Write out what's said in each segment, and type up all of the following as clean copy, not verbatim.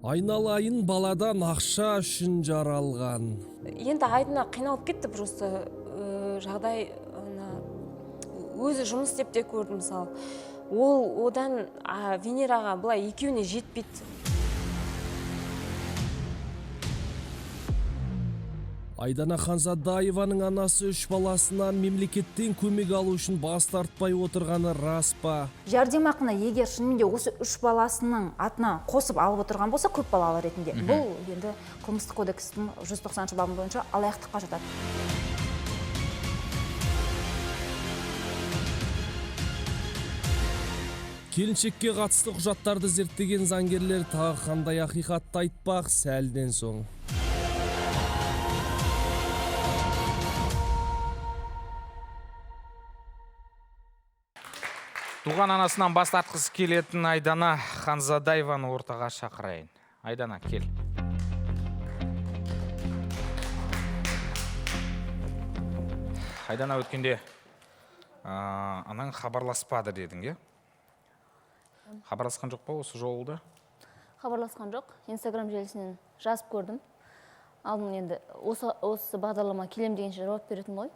Айналайын баладан ақша үшін жаралған. Енді Айдына қиналып кетті, просто жағдай өзі жұмыс істеп те көрді мысалы. Одан Венераға былай екеуіне жетпейді. Айдана Ханзадаеваның анасы 3 баласынан мемлекеттен көмек алу үшін бас тартпай отырғаны рас па? Жәрдемақыны егер шынымен де осы 3 баласының атына қосып алып отырған болса, көп балалы ретінде, бұл енді қылмыстық кодекстің 190 бабы бойынша алаяқтыққа жатады. Келіншекке қатысты құжаттарды зерттеген заңгерлер тағы қандай ақиқатты айтпақ сәлден соң. Туған анасынан бас тартқысы келетін Айдана Ханзадаеваны ортаға шақырайын. Айдана, кел. Айдана, өткенде анаң хабарласпады дедің, е? Хабарласқан жоқ па осы жолда? Хабарласқан жоқ. Инстаграм желісінен жазып көрдім. Алдым енді осы бағдарлама келем дегенше жауап беретін ғой.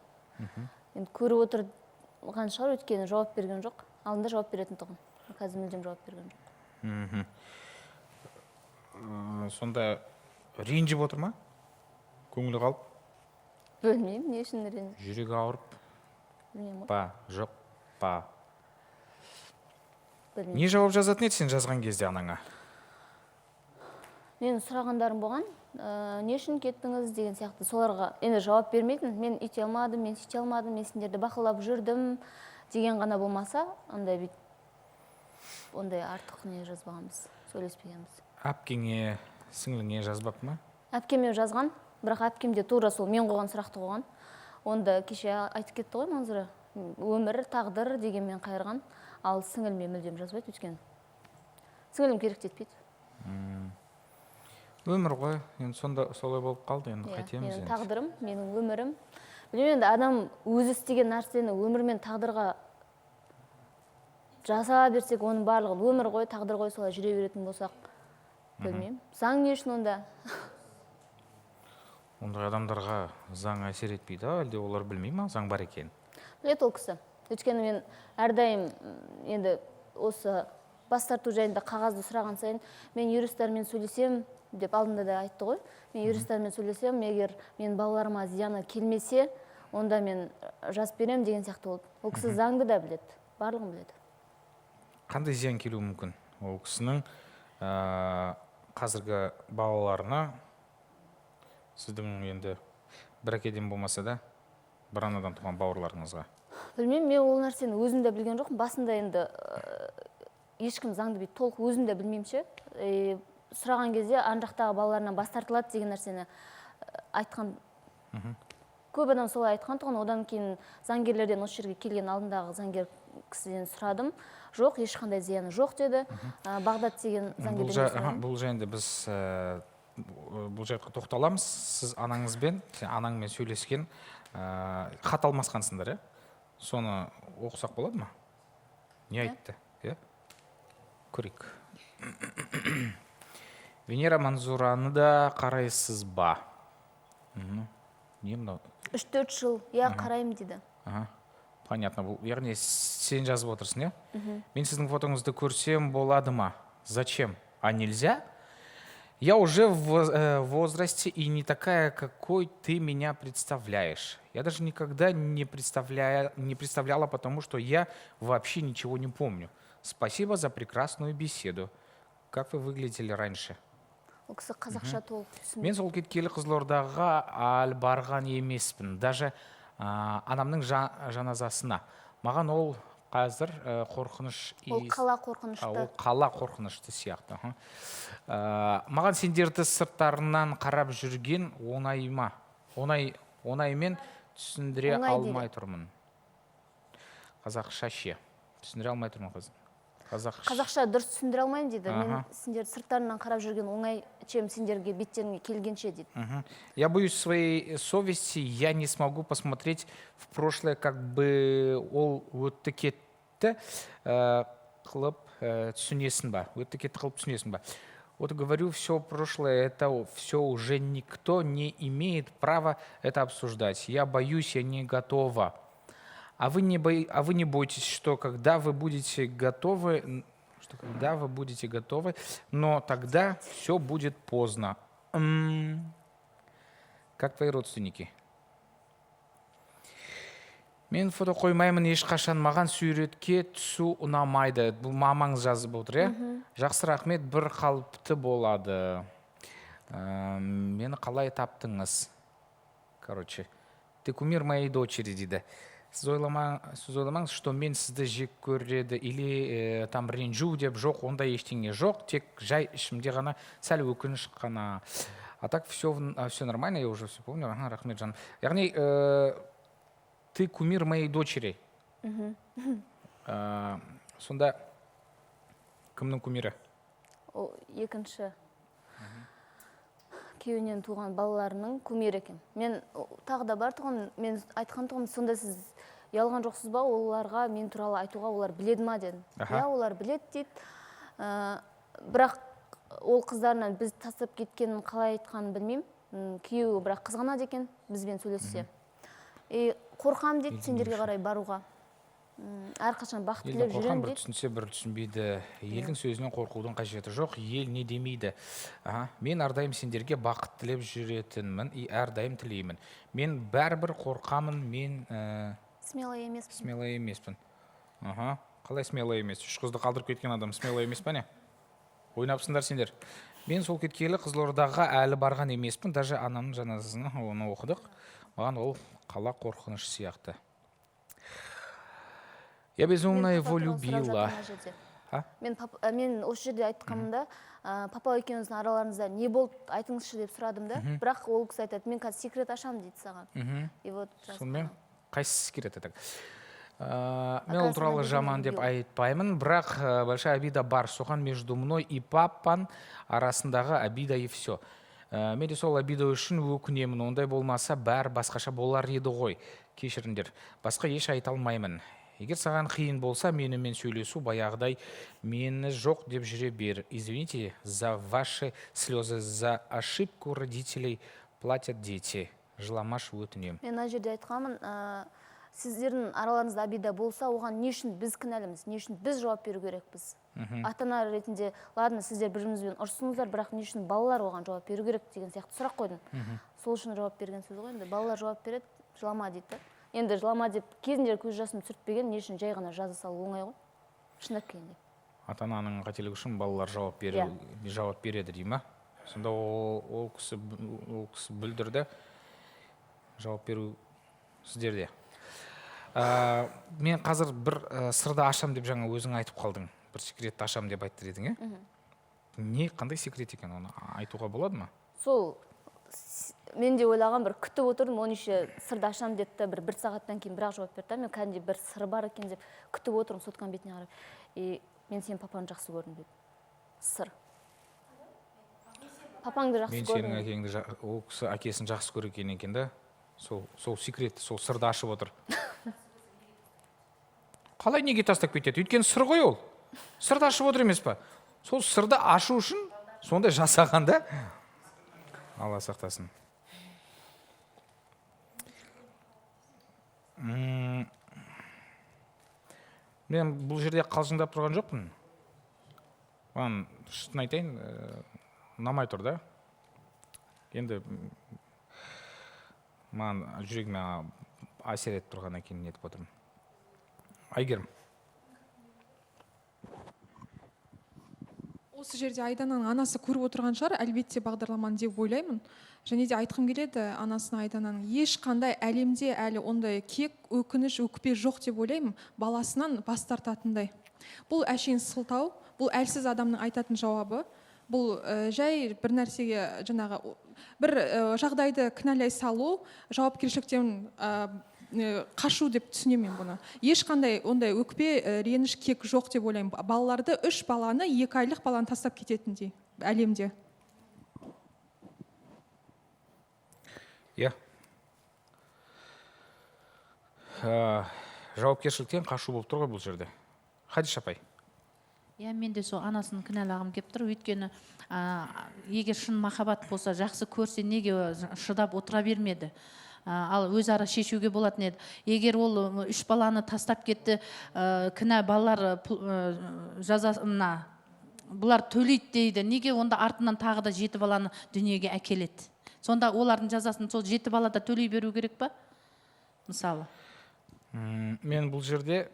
Енді көріп отырған шығар, өткені жауап берген жоқ. Алдында жауап беретін тұғын. Қазір мүлдем жауап берген жоқ. Сонда ренжіп отыр ма? Көңілі қалып? Білмеймін, не үшін ренжіп? Жүрегі ауырып? Білмеймін. Па, жоқ, па. Білмеймін. Не жауап жазатын еді сен жазған кезде анаңа? Мен сұрағандарым болған, не үшін кеттіңіз деген сияқты. Соларға енді жауап бермейтін. Мен ете алмадым, мен сете алмадым, мен сендерді бақылап жүрдім деген ғана болмаса, ондай артық не жазбағанбыз, сөйлеспегенбіз. Әпкеңе, сіңліңе жазбап ма? Әпкеме жазған, бірақ әпкем де тура сол мен қойған сұрақты қойған. Онда кеше айтып кетті ғой Манзура, өмір, тағдыр деген мен қайырған, ал сіңіліме мүлдем жазбайды өткен. Сіңілім керек етпейді. Өмір ғой, енді сонда солай болып қалды, енді қайтеміз енді. Менің тағдырым, менің өмірім. Білмеймін, адам өзі істеген нәрсені өмір мен тағдырға жаса берсек, оның барлығын өмір ғой, тағдыр ғой, солай жүре беретін болсақ, білмеймін. Заң не үшін онда? Ондай адамдарға заң әсер етпейді, әлде олар білмей ма, заң бар екен? Білет ол кісі. Өйткені мен әрдайым енді осы бас тарту жайында қағазды сұраған сайын, мен юристтермен сөйлесем деп алдында да айтты ғой. Мен юристтермен сөйлесем, егер мен балаларыма зияны келмесе, онда мен жазып берем деген сияқты болды. Ол кісі заңды да біледі, барлығын біледі. Қандай зиян келуі мүмкін? Ол кісінің қазіргі балаларына, сіздің енді бір әкеден болмаса да, бір анадан туған бауырларыңызға? Білмеймін, мен ол нәрсені өзім де білген жоқпын. Басында енді ешкім заңды бейт толық өзім де білмеймше. Сұраған кезде ан жақтағы балаларынан бас тартылады деген нәрсені айтқан. Көп адам солай айтқан тұғын. Одан кейін заңгерлерден осы жерге келген алдындағы заңгер кісіден сұрадым. Жоқ, ешқандай зияны жоқ деді. Бағдат деген заңгерлерден сұрадым. Бұл жайында біз бұл жайға тоқталамыз. Сіз анаңызбен, анаңмен сөйлескен, хат алмасқансыңдар, е? Соны оқысақ болады ма? Не айтты? Көрейік. Венера Манзураны да қарайсыз ба? Не мынау? 3-4 жыл, қараймын дейді. Понятно, бұл яғни сен жазып отырсың, е? Мен сіздің фотоңызды көрсем болады ма? Зачем? А нельзя? Я уже в возрасте и не такая, какой ты меня представляешь. Я даже никогда не представляла, потому что я вообще ничего не помню. Спасибо за прекрасную беседу. Как вы выглядели раньше? Ол кісі қазақша толық түсінді. Мен сол кеткелі Қызылордаға барған емеспін. Даже анамның жаназасына. Маған ол қазір қорқыныш... Ол қала қорқынышты. Ол қала қорқынышты сияқты. Маған сендерді сырттарынан қарап жүрген оңай ма? Оңаймен түсіндіре алмай тұрмын. Қазақша ше. Түсіндіре алмай тұрмын қызым. Қазақша дұрыс түсіндіре алмайын дейді. Мен сендерді сырттарынан қарап жүрген оңай чем сендерге беттеріңе келгенше дейді. Я боюсь своей совести, я не смогу посмотреть в прошлое, как бы ол өтті кетті қылып түсінесің ба? Өтті кетті қылып түсінесің ба? Вот говорю, все прошлое, это все уже никто не имеет права это обсуждать. Я боюсь, я не готова. А вы не бойтесь, что когда вы будете готовы, но тогда все будет поздно. Как твои родственники? Мен фото қоймаймын ешқашан, маған суретке түсу ұнамайды. Бұл мамаңыз жазып отыр, иә? Жақсы, рахмет, бір қалыпты болады. Мені қалай таптыңыз? Короче, ты кумир моей дочери дейді. Сіз ойламаңыз, что мен сізді жек көреді или там ренжу деп, жоқ, ондай ештеңе жоқ, тек жай ішімде ғана сәл өкініш қана. А так все нормально, я уже все помню. Ага, рахмет, жаным. Яғни, ты кумир моей дочери. Сонда кімнің кумирі? Ол екінші күйеуінен туған балаларының кумирі екен. Мен тағы да бар тұғын, мен айтқан тұғын, сонда сіз ұялған жоқсыз ба, оларға мен туралы айтуға олар біледі ма дедім. Иә, олар біледі дейді. Бірақ ол қыздарынан біз тастап кеткенін қалай айтқанын білмеймін. Күйеуі бірақ қызғанады екен бізбен сөйлессе. Қорқам дейді сендерге қарай баруға. Әрқашан бақыт тілеп жүрем дейді. Бір түсінсе, бір түсінбейді. Елдің сөзінен қорқудың қажеті жоқ. Ел не демейді. Мен әрдайым сендерге бақыт тілеп жүретінмін, әрдайым тілеймін. Мен бәрібір қорқамын, мен смело емеспін. Қалай смело емес? Үш қызды қалдырып кеткен адам смело емес па не? Ойнапсыңдар сендер. Мен сол кеткелі Қызылордаға әлі барған емеспін. Даже анамның жаназасына оны оқыдық. Маған ол қала қорқыныш сияқты. Я безумно его любила. Мен осы жерде айтқанымда, папа екеуіңіздің араларыңызда не болды айтыңызшы деп сұрадым да. Бірақ ол кісі айтады, мен қазір секрет ашамын дейді саған. Сонымен қайсысы секрет айтады? Мен ол туралы жаман деп айтпаймын, бірақ большая обида бар. Соған между мной и папан арасындағы обида и все. Менде сол обида үшін өкінемін, ондай болмаса бәрі басқаша болар еді ғой. Кешіріңдер, басқа еш айта алмаймын. Егер саған қиын болса, менімен сөйлесу баяғыдай мені жоқ деп жүре бер. Извините за ваши слезы, за ошибку родителей платят дети. Жыламаш өтінем. Мен ана жерде айтқанмын, сіздердің араларыңызда обида болса, оған не үшін біз кінәліміз, не үшін біз жауап беру керекпіз. Ата-ана ретінде, ладно, сіздер бірімізбен ұрсыңыздар, бірақ не үшін балалар оған жауап беру керек деген сияқты сұрақ қойдым. Сол үшін жауап берген сөз ғой. Енді балалар жауап береді, жылама дейді. Енді жылама деп кезінде көз жасын сүртпеген, не үшін жай ғана жаза салу оңай ғой. Шындап келгенде. Ата-ананың қателігі үшін балалар жауап береді дей ма? Сонда ол кісі бүлдірді, жауап беру сіздерде. Мен қазір бір сырды ашам деп жаңа өзің айтып қалдың. Бір секретті ашам деп айтты дедің, не, қандай секрет екен, оны айтуға болады ма? Сол, мен де ойлаған бір күтіп отырдым, оны ше сырды ашам деді, бір сағаттан кейін бірақ жауап берді. Мен кәдімде бір сыры бар екен деп күтіп отырдым соткан бетіне қарап. Мен сенің папаны жақсы көрдім деді. Сыр. Папаңды жақсы көрдім. Мен сенің әкеңді, ол кісі әкесін жақсы көрген екен да, сол секретті, сол сырды ашып отыр. Қалай неге тастап кетеді? Өйткені сыр ғой ол. Сырды ашып отыр емес па? Сол сырды ашу үшін сондай жасаған да. Алла сақтасын. Мен бұл жерде қалжыңдап тұрған жоқпын. Маған шын айтайын, ұнамай тұр да. Енді маған жүрегіме әсер етіп тұрғаннан кейін нетіп отырмын. Айгерім. Осы жерде Айдананың анасы көріп отырған шығар, әлбетте бағдарламаны деп ойлаймын. Және де айтқым келеді анасына Айдананың ешқандай әлемде әлі ондай кек, өкініш, өкпе жоқ деп ойлаймын, баласынан бас тартатындай. Бұл әшейін сылтау, бұл әлсіз адамның айтатын жауабы. Бұл жай бір нәрсеге жаңағы бір жағдайды кінәлай салу, жауапкершіліктен қашу деп түсінемін бұны. Ешқандай ондай өкпе, реніш, кек жоқ деп ойлаймын. Балаларды 3 баланы, 2 айлық баланы тастап кететіндей әлемде. Жауапкершіліктен қашу болып тұр ғой бұл жерде. Хадиш апай. Иә, мен де сол анасын кінәлағым келіп тұр. Өйткені егер шын махаббат болса, жақсы көрсе, неге шыдап отыра бермеді? Ал өзара шешуге болатын еді. Егер ол 3 баланы тастап кетті, кінә балалар жазасына бұлар төлейді дейді. Неге онда артынан тағы да 7 баланы дүниеге әкеледі? Сонда олардың жазасын сол 7 балада төлей беру керек па? Мысалы. Мен бұл жерде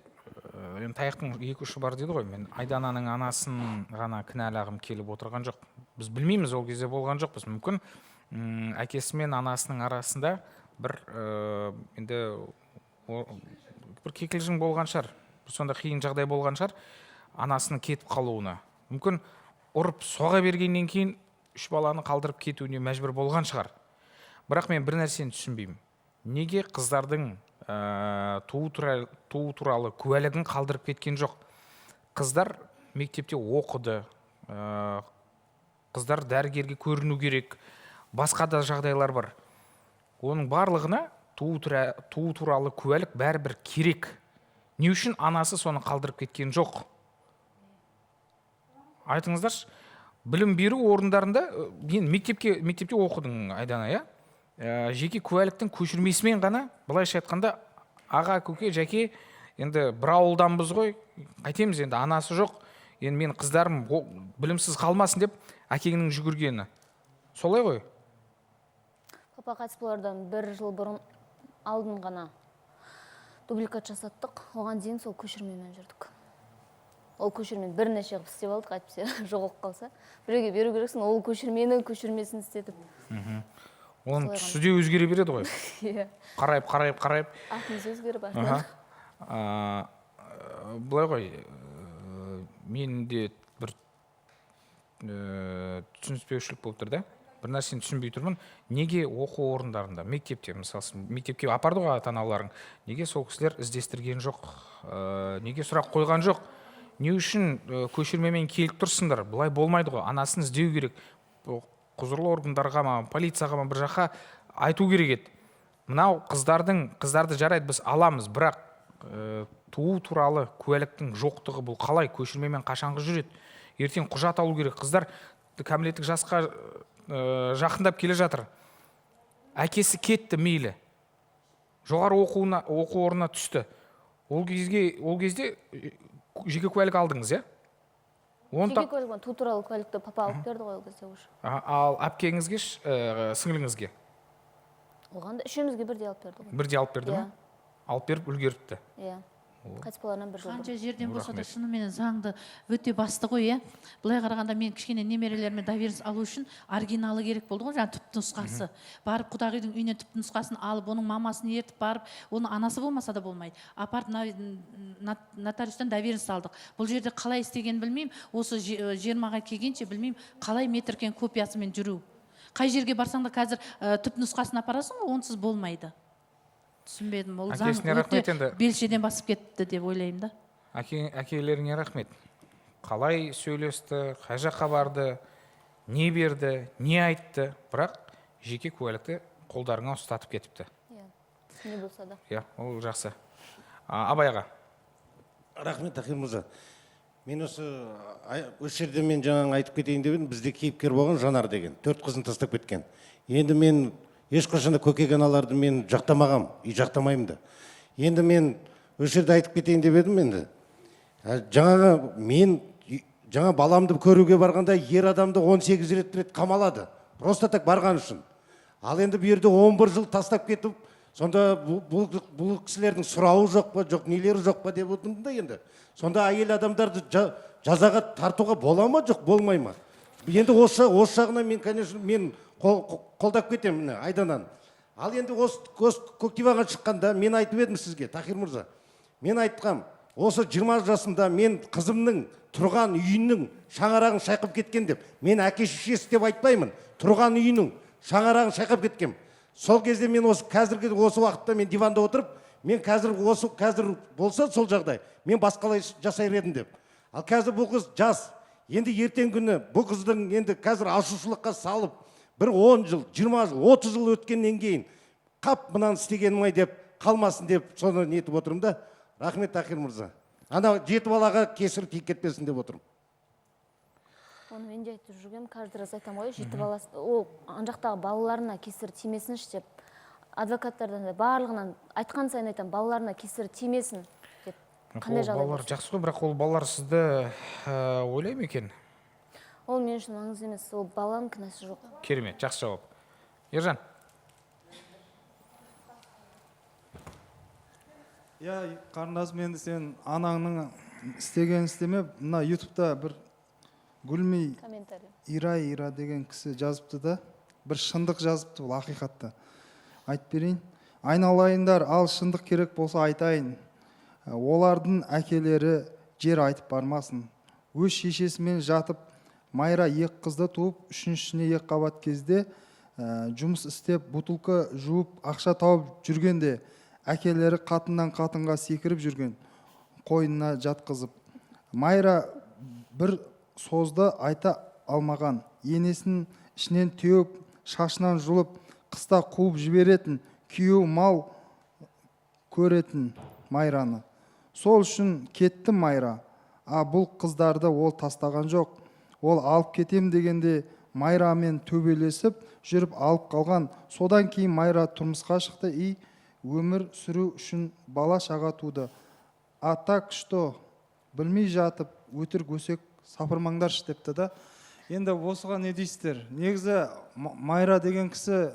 таяқтың 2 ұшы бар дейді ғой. Мен Айдананың анасын ғана кінәлағым келіп отырған жоқ. Біз білмейміз, ол кезде болған жоқпыз. Мүмкін әкесі мен анасының арасында бір кикілжің болған шығар. Сонда қиын жағдай болған шығар анасының кетіп қалуына. Мүмкін ұрып соға бергеннен кейін 3 баланы қалдырып кетуіне мәжбүр болған шығар. Бірақ мен бір нәрсені түсінбеймін. Неге қыздардың туу туралы куәлігін қалдырып кеткен жоқ? Қыздар мектепте оқыды, қыздар дәрігерге көріну керек, басқа да жағдайлар бар. Оның барлығына туу туралы куәлік бәрібір керек. Не үшін анасы соны қалдырып кеткен жоқ? Айтыңыздаршы. Білім беру орындарында, мен мектепте оқыдың, Айдана, иә? Жеке куәліктің көшірмесімен ғана, былайша айтқанда, аға, көке, жәке, енді бір ауылданбыз ғой, қайтеміз енді, анасы жоқ, енді мен қыздарым білімсіз қалмасын деп, әкеңнің жүгіргені. Солай ғой? Папа қайтыс болардан 1 жыл бұрын алдын ғана дубликат жасаттық. Оған дейін сол көшірмемен жүрдік. Ол көшірмені бірнеше қып істеп алдық, әйтпесе жоғалып қалса. Біреуге беру керексің, ол көшірмесін істетіп. Оның түсі де өзгере береді ғой. Қарайып. Атымыз өзгеріп Бұлай ғой, мен де бір түсініспеушілік болып тұр да. Бір нәрсені түсінбей тұрмын. Неге оқу орындарында, мектепте, мысалы, мектепке апарды ғой ата-аналарың, неге сол кісілер іздестірген жоқ, неге сұрақ қойған жоқ? Не үшін көшірмемен келіп тұрсыңдар? Бұлай болмайды ғой, анасын іздеу керек. Құзырлы органдарға ма, полицияға ма бір жаққа айту керек еді. Мынау қыздарды жарайды біз аламыз, бірақ туу туралы куәліктің жоқтығы бұл қалай? Көшірмемен қашанғы жүреді? Ертең құжат алу керек. Қыздар кәмелеттік жасқа жақындап келе жатыр. Әкесі кетті, мейлі. Жоғары оқу орнына түсті. Ол кезде жеке куәлік алдыңыз, иә? Жеке куәлік, туу туралы куәлікті папа алып берді ғой ол кезде уже. Ал әпкеңізге, сіңіліңізге? Оған да үшеумізге бірдей алып берді ғой. Бірдей алып берді ме? Алып беріп үлгеріпті. Иә. Қайтыс болғаннан 1 жыл бұрын. Қанша жерден болса да шынымен заңды өте басты ғой, иә. Былай қарағанда мен кішкене немерелеріме доверенность алу үшін оригиналы керек болды ғой, жаңа түпнұсқасы. Барып құдағидың үйіне түпнұсқасын алып, оның мамасын ертіп барып, оның анасы болмаса да болмайды. Апарып нотариустан доверенность алдық. Бұл жерде қалай істеген білмеймін, осы 20-ға келгенше білмеймін, қалай метркен копиясымен жүру. Қай жерге барсаң да қазір түпнұсқасын апарасың ғой, онсыз болмайды. Түсінбедім, ол заң өте белшеден басып кетті деп ойлаймын да. Әкелеріңе рахмет. Қалай сөйлесті, қай жаққа барды, не берді, не айтты, бірақ жеке куәлікті қолдарыңа ұстатып кетіпті. Не болса да. Иә, ол жақсы. Абай аға. Рахмет, Тахир мырза. Мен осы жерде мен жаңа айтып кетейін деп едім, бізде кейіпкер болған Жанар деген, 4 қызын тастап кеткен. Енді мен ешқашанда көкек аналарды мен жақтамағам, жақтамаймын да. Енді мен осы жерде айтып кетейін деп едім енді. Жаңа баламды көруге барғанда ер адамды 18 рет қамалады. Просто так барған үшін. Ал енді бұл жерде 11 жыл тастап кетіп, сонда бұл кісілердің сұрауы жоқ па, жоқ нелері жоқ па деп отырмын да енді. Сонда әйел адамдарды жазаға тартуға бола ма, жоқ болмай ма? Енді осы жағына мен, конечно, мен қолдап кетемін, Айданан. Ал енді осы Көктиваға шыққанда мен айтып едім сізге, Тахир мырза. Мен айтқам, осы 20 жасымда мен қызымның тұрған үйінің шаңырағын шайқап кеткен деп, мен әке шешесі деп айтпаймын, тұрған үйінің шаңырағын шайқап кеткем. Сол кезде мен осы уақытта мен диванда отырып, мен қазір болса сол жағдай, мен басқалай жасай едім деп. Ал қазір бұл қыз жас. Енді ертең күні бұл қыздың енді қазір ашушылыққа салып, бір 10 жыл, 20 жыл, 30 жыл өткеннен кейін қап мынаны істегенім ай деп қалмасын деп соны нетіп отырмын да. Рахмет, Тахир мырза. Ана 7 балаға кесір тиіп кетпесін деп отырмын. Оны мен де айтып жүргем, каждый раз айтам ғой, жеті баласы, ол ан жақтағы балаларына кесірі тимесінші деп. Адвокаттардан да барлығынан айтқан сайын айтам, балаларына кесірі тимесін деп. Қандай жағдай Балалар жақсы ғой, бірақ ол балалар сізді ойлай ма екен? Ол мен үшін маңызды емес, ол баланың кінәсі жоқ. Керемет, жақсы жауап. Ержан. Я қарындасым, енді сен анаңның істеген істеме, мына ютубта бір Гүлмей Комментарий. Ира деген кісі жазыпты да, бір шындық жазыпты, бұл ақиқатта. Айтып берейін. Айналайындар, ал шындық керек болса айтайын. Олардың әкелері жер айтып бармасын. Өз шешесімен жатып, Майра екі қызды туып, үшіншісіне екі қабат кезде жұмыс істеп, бутылка жуып, ақша тауып жүргенде, әкелері қатыннан қатынға секіріп жүрген, қойнына жатқызып. Майра бір созды айта алмаған, енесінің ішінен теуіп, шашынан жұлып, қыста қуып жіберетін, күйеу мал көретін Майраны. Сол үшін кетті Майра, бұл қыздарды ол тастаған жоқ. Ол алып кетем дегенде Майрамен төбелесіп жүріп алып қалған. Содан кейін Майра тұрмысқа шықты, өмір сүру үшін бала шаға туды. А так что, білмей жатып, өтірік өсек сапырмаңдаршы депті да. Енді осыған не дейсіздер? Негізі Майра деген кісі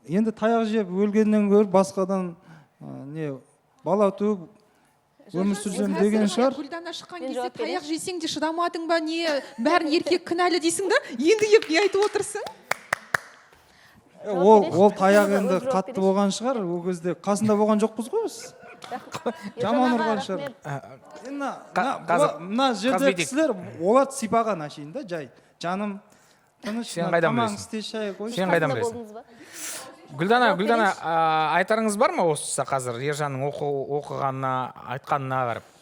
енді таяқ жеп өлгеннен гөрі басқадан бала туып өмір сүрсем деген шығар. Гүлдана шыққан кезде таяқ жесең де шыдамадың ба, не бәрін еркек кінәлі дейсің да, енді еп не айтып отырсың? Ол таяқ енді қатты болған шығар, ол кезде қасында болған жоқпыз ғой біз. Жаман ұрған шығар. Мына жерде кісілер оларды сипаған әшейін да, жай. Жаным, тыныш, тамаң істе, шай қой. Сен қайдан білесің? Гүлдана, айтарыңыз бар ма осы қазір Ержанның оқығанына, айтқанына қарап?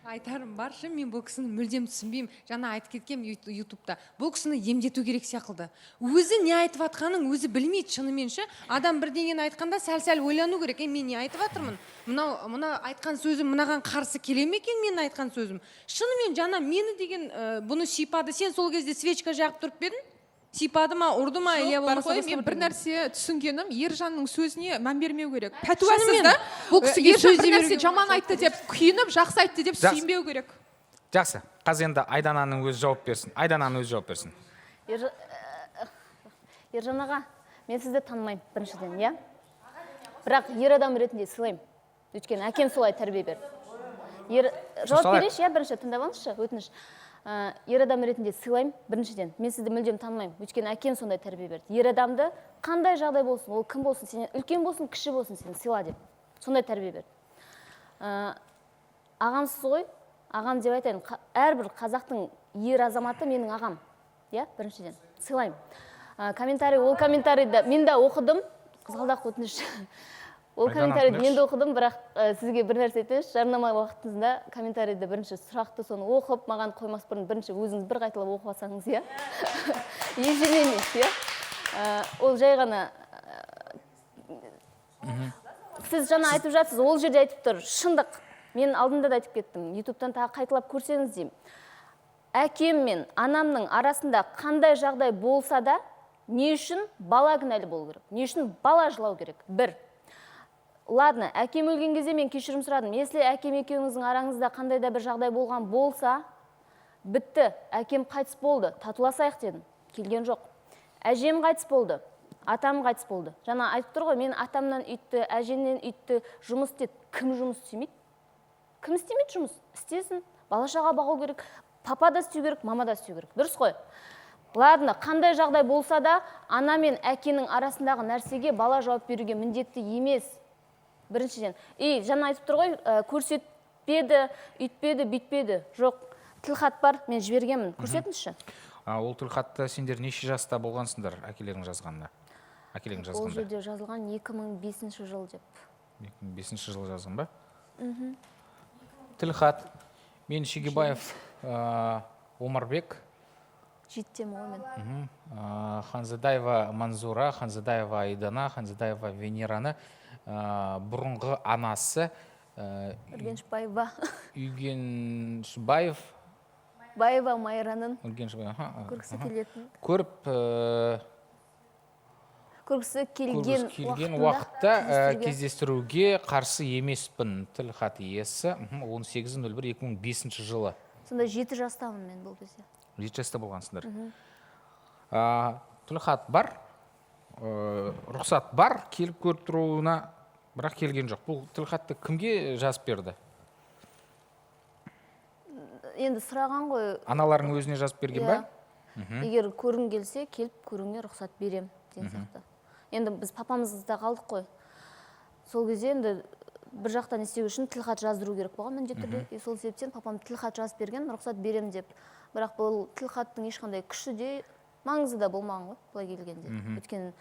Айтарым баршы, мен бұл кісіні мүлдем түсінбеймін. Жаңа айтып кеткем ютубта. Бұл кісіні емдету керек сияқты. Өзі не айтып атқанын өзі білмейді шынымен ше. Адам бірдеңені айтқанда сәл-сәл ойлану керек. Мен не айтып атырмын? Мына айтқан сөзім мынаған қарсы келе ме екен менің айтқан сөзім? Шынымен жаңа мені деген бұны сипады. Сен сол кезде свечка жағып тұрып бедің? Сипады ма, ұрды ма, или болмаса мен бір нәрсе түсінгенім, Ержанның сөзіне мән бермеу керек. Пәтуасыз да, Ержан бір нәрсе жаман айтты деп күйініп, жақсы айтты деп сүйінбеу керек. Жақсы, қазір енді Айдананың өзі жауап берсін. Айдананың өзі жауап берсін. Ержан аға, мен сізді танымаймын біріншіден, иә? Бірақ ер адам ретінде сыйлаймын. Өйткені әкем солай тәрбие берді. Жауап берейінші, иә, бірінші тыңдап алыңызшы, өтініш. Ер адам ретінде сыйлаймын біріншіден. Мен сізді мүлдем танымаймын. Өйткені әкем сондай тәрбие берді. Ер адамды қандай жағдай болсын, ол кім болсын, сен үлкен болсын, кіші болсын, сен сыйла деп. Сондай тәрбие берді. Ағамсыз ғой, ағам деп айтайын. Әрбір қазақтың ер азаматы менің ағам. Иә, біріншіден сыйлаймын. Комментарий, ол комментарийді мен де оқыдым. Қызғалдақ өтініш. Ол комментарийді мен де оқыдым, бірақ сізге бір нәрсе айтайыншы, жарнама уақытыңызда комментарийді бірінші сұрақты соны оқып, маған қоймас бұрын бірінші өзіңіз бір қайталап оқып алсаңыз, иә? Ешеме емес, иә? Ол жай ғана сіз жаңа айтып жатсыз, ол жерде айтып тұр, шындық. Мен алдында да айтып кеттім, ютубтан тағы қайталап көрсеңіз деймін. Әкем мен анамның арасында қандай жағдай болса да, не үшін бала кінәлі болу керек? Не үшін бала жылау керек? Бір. Ладно, әкем өлген кезде мен кешірім сұрадым. Если әкем екеуіңіздің араңызда қандай да бір жағдай болған болса, бітті, әкем қайтыс болды, татуласайық дедім. Келген жоқ. Әжем қайтыс болды, атам қайтыс болды. Жаңа айтып тұр ғой, мен атамнан үйтті, әжемнен үйтті, жұмыс істеді. Кім жұмыс істемейді? Кім істемейді жұмыс? Істесін. Бала-шаға бағу керек, папа да істеу керек, мама да істеу керек. Дұрыс қой. Ладно, қандай жағдай болса да, ана мен әкенің арасындағы нәрсеге бала жауап беруге міндетті емес. Біріншіден. Жаңа айтып тұр ғой, көрсетпеді, үйтпеді, бүйтпеді. Жоқ, тілхат бар, мен жібергенмін. Көрсетіңізші. Ол тілхатты сендер неше жаста болғансыңдар әкелерің жазғанда? Ол жерде жазылған 2005 жыл деп. 2005 жыл жазған ба? Тілхат, мен Шегебаев Омарбек. Жеттем ғой мен. Ханзадаева Манзура, Ханзадаева Айдана, Ханзадаева Венераны бұрынғы анасы Үргеншбаева. Үйгеншбаев Баева Майраның Үргенішбай, көргісі келетін. Көргісі келген келген уақытта кездестіруге қарсы емеспін. Тілхат иесі 18.01.2005 жылы. Сонда 7 жастамын мен бұл кезде. 7 жаста болғансыңдар. Тілхат бар, рұқсат бар, келіп көріп тұруына, бірақ келген жоқ. Бұл тілхатты кімге жазып берді? Енді сұраған ғой. Аналарың өзіне жазып берген ба? Егер көрін келсе, келіп көруіңе рұқсат берем деген сияқты. Енді біз папамызда қалдық қой. Сол кезде енді бір жақтан істеу үшін тілхат жаздыру керек болған міндетті түрде. Сол себептен папам тілхат жазып берген, рұқсат берем деп. Бірақ бұл тілхаттың ешқандай күші де маңызы да болмаған ғой, былай келгенде. Өйткені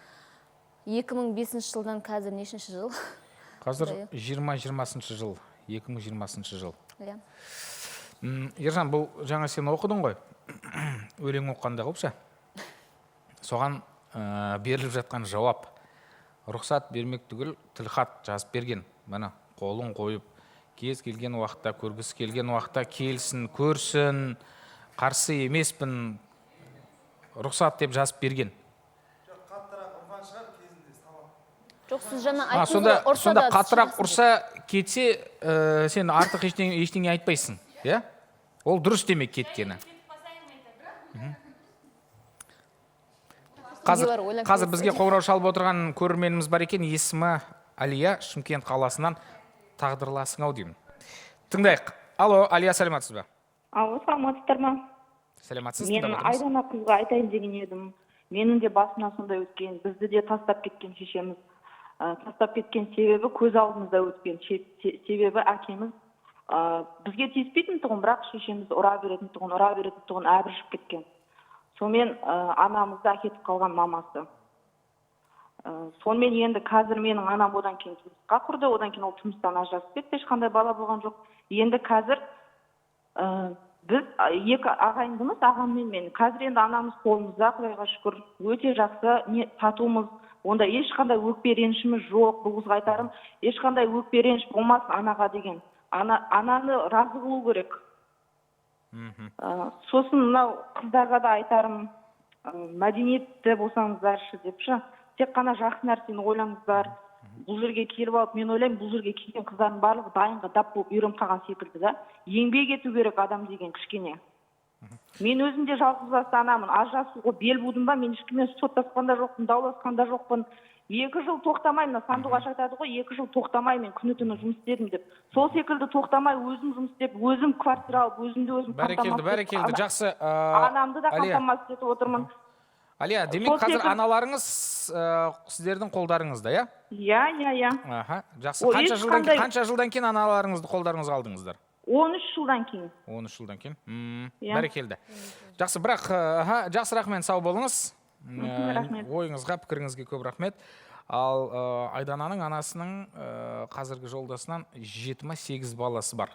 2005 жылдан қазір нешінші жыл? Қазір 2020 жыл, 2020 жыл. Иә. Ержан, бұл жаңа сен оқыдың ғой, өлең оққанда қылыпша. Соған беріліп жатқан жауап. Рұқсат бермек түгіл тілхат жазып берген. Мәні қолын қойып, кез келген уақытта, көргісі келген уақытта келсін, көрсін, қарсы емеспін, рұқсат деп жазып берген. Жоқ, сіз жаңа айттыңыз ғой, ұрса сонда қаттырақ ұрса кетсе, сен артық ештеңе айтпайсың. Ол дұрыс демек кеткені. Қазір бізге қоңырау шалып отырған көрерменіміз бар екен, есімі Алия, Шымкент қаласынан. Тағдырласың ау деймін. Тыңдайық. Алло, Алия, сәлематсыз ба? Алло, саламатсыздар ма? Сәлематсыз, мен Айдана қызға айтайын деген едім. Менің де басына сондай өткен, бізді де тастап кеткен шешеміз. Тастап кеткен себебі көз алдымызда өткен. Себебі әкеміз бізге тиіспейтін тұғын, бірақ шешеміз ұра беретін тұғын әбіршіп кеткен. Сонымен анамызды әкетіп қалған мамасы. Сонымен енді қазір менің анам одан кейін тұрмысқа құрды, одан кейін ол тұрмыстан ажырасып кетті, ешқандай бала болған жоқ. Енді қазір біз екі ағайындымыз, ағам мен мен. Қазір енді анамыз қолымызда, Құдайға шүкір, өте жақсы, татумыз. Онда ешқандай өкпе ренішіміз жоқ. Бұл қызға айтарым, ешқандай өкпе реніш болмасын анаға деген. Ананы разы қылу керек. Сосын мынау қыздарға да айтарым, мәдениетті болсаңыздаршы депші. Тек қана жақсы нәрсені ойлаңыздар. Бұл жерге келіп алып, мен ойлаймын, бұл жерге келген қыздардың барлығы дайынға дап болып үйреніп қалған секілді да. Еңбек ету керек адам деген кішкене. Мен өзім де жалғызбасты анамын. Ажырасуға бел будым ба, мен ешкіммен соттасқан да жоқпын, дауласқан да жоқпын. 2 жыл тоқтамай, мына Сандуғаш айтады ғой, 2 жыл тоқтамай мен күні-түні жұмыс істедім деп. Сол секілді тоқтамай өзім жұмыс істеп, өзім квартира алып, өзімді өзім Бәрекелді, жақсы. Анамды да қамтамасыз етіп отырмын. Алия, демек қазір аналарыңыз сіздердің қолдарыңызда, иә? Иә. Жақсы. Қанша жылдан кейін аналарыңызды қолдарыңызға алдыңыздар? 13 жылдан кейін. 13 жылдан кейін. Бәрекелді. Жақсы, бірақ жақсы, рахмет, сау болыңыз. Ойыңызға, пікіріңізге көп рахмет. Ал Айдананың анасының қазіргі жолдасынан 7-8 баласы бар.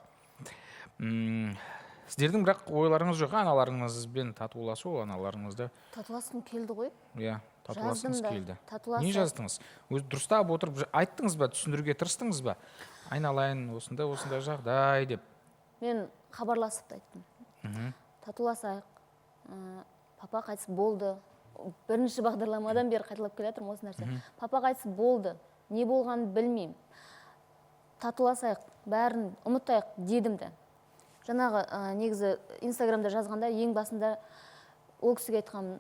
Сіздердің бірақ ойларыңыз жоқ, аналарыңызбен татуласу, аналарыңызды. Татуласқым келді ғой? Иә, татуласқыңыз келді. Татуласым. Не жаздыңыз? Өзі дұрыстап отырып айттыңыз ба, түсіндіруге тырыстыңыз ба? Айналайын, осындай жағдай деп. Мен хабарласып айттым. Татуласайық. Папа қайтыс болды. Бірінші бағдарламадан бері қайталап келе жатырмын осы нәрсе. Папа қайтыс болды. Не болғанын білмеймін. Татуласайық, бәрін ұмытайық дедім де. Жаңағы негізі Инстаграмда жазғанда ең басында ол кісіге айтқам,